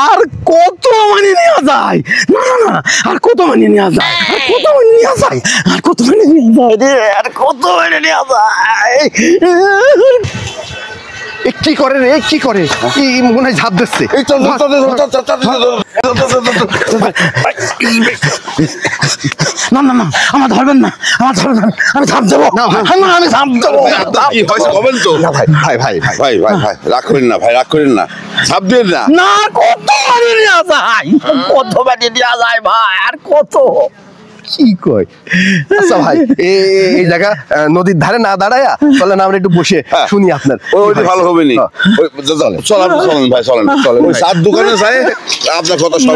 আর কত মানে নেওয়া যায়? না না না, আর কত মানে নেওয়া যায়? আর কত মানে নেওয়া যায়? আর কত মানে নেওয়া যায় রে? আর কত মানে নেওয়া যায়? কি করে রে, কি করে? কি মনে হয় ঝাঁপ দিচ্ছে? না না না, আমার ধরবেন না, আমার ধরবেন না, আমি ঝাঁপ দেবো না, আমি ঝাঁপ দেবো। কি হয়েছে বলেন তো? না ভাই ভাই ভাই ভাই ভাই ভাই ভাই রাগ করেন না, ভাই রাগ করেন না, ছাপ দেন না। না, কত মানে নেওয়া যায়? কত মানে নেওয়া যায় ভাই? আর কত? কি কয়? আচ্ছা ভাই, এই জায়গা নদীর ধারে না দাঁড়ায়া চলেন আমরা একটু বসে শুনি আপনার। ওইটা ভালো হবে নি। চলেন চলেন ভাই, চলেন চলেন, ওই সাত দোকানে যাই আপনার কথা সব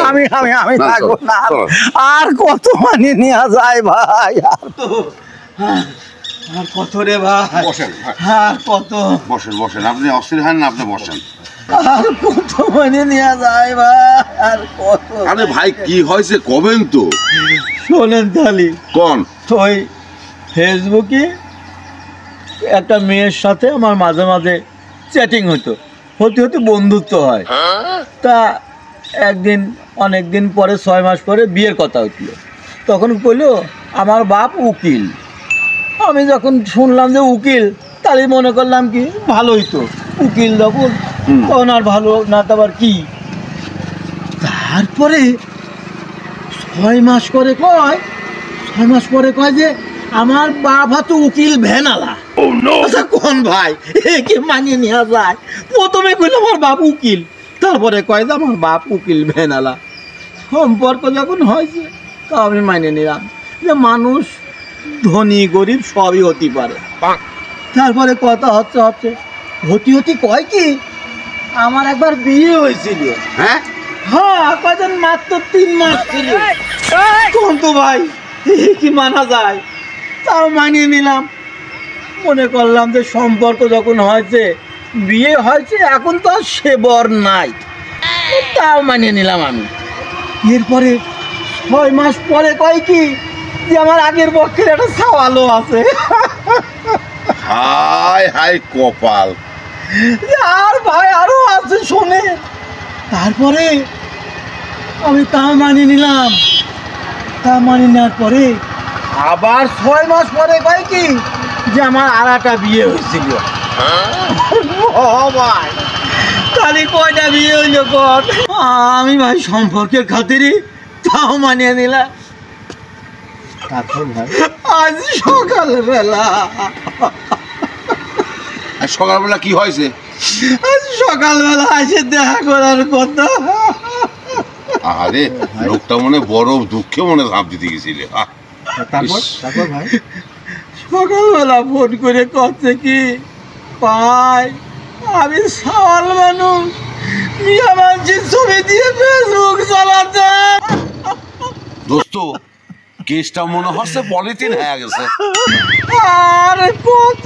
আমি আমি আমি থাকবো না। আর কত মানে নেওয়া যায় ভাই? আর কত রে ভাই? বসেন আর কত? বসেন বসেন, আপনি অস্থির হন না, আপনি বসেন। আর কত মানে নেওয়া যায় ভাই? আর কত? আরে ভাই কি হয়েছে কবেন তো? শোনেন তালি, কোন? ওই ফেসবুকে একটা মেয়ের সাথে আমার মাঝে মাঝে চ্যাটিং হতো, হতে হতে বন্ধুত্ব হয়। তা একদিন অনেক দিন পরে 6 মাস পরে বিয়ের কথা হচ্ছিল। তখন বললো আমার বাপ উকিল। আমি যখন শুনলাম যে উকিল, তাহলে মনে করলাম কি ভালোই তো, উকিল যখন তখন আর ভালো না তো আবার কি। তারপরে 6 মাস পরে কয়, 6 মাস পরে কয় যে আমার বাপ হয়তো উকিল ভ্যানালা। আচ্ছা কোন ভাই, একে মানিয়ে নেওয়া যায়? প্রথমে কইল আমার বাপ উকিল, তারপরে কয় যে আমার বাপ উকিল ভ্যানালা। সম্পর্ক যখন হয়েছে তা আমি মানিয়ে নিলাম যে মানুষ ধনী গরিব সবই হতে পারে। তারপরে কথা হচ্ছে হতে কয় কি আমার একবার বিয়ে হয়েছিল। হ্যাঁ হ্যাঁ, কয়জন মাত্র 3 মাস ছিল। তখন তো ভাই কি মানা যায়? তাও মানিয়ে নিলাম। মনে করলাম যে সম্পর্ক যখন হয়েছে, বিয়ে হয়েছে, এখন তো আর সে বর নাই, তাও মানিয়ে নিলাম আমি। এরপরে 6 মাস পরে কয় কি যে আমার আগের পক্ষের একটা সওয়ালও আছে। হাই হাই কপাল। আর ভাই আরো আছে শোনে। তারপরে আমি তা মানিয়ে নিলাম। তা মানিয়ে নেওয়ার পরে আবার 6 মাস পরে কয় কি যে আমার আর একটা বিয়ে হয়েছিল। ও ভাই, তাহলে কয়টা বিয়ে হইল কর? আমি ভাই সম্পর্কের খাতিরে তাও মানিয়ে নিলাম। তারপর ভাই আজ সকালবেলা, আর সকালবেলা কি হয়েছে? আজ সকালবেলা এসে দেখা করার কথা। আরে লোকটা মনে বড় দুঃখে মনে ঝাঁপ দিতে গেছিল। তারপর ভাই সকালবেলা ফোন করে করছে কি ভাই আমি সওয়াল মানুষ, মিয়া মানুষের ছবি দিয়ে ফেসবুক চালাতে। দোস্ত কেসটা মনে হচ্ছে পলিথিন হয়ে গেছে। আর কত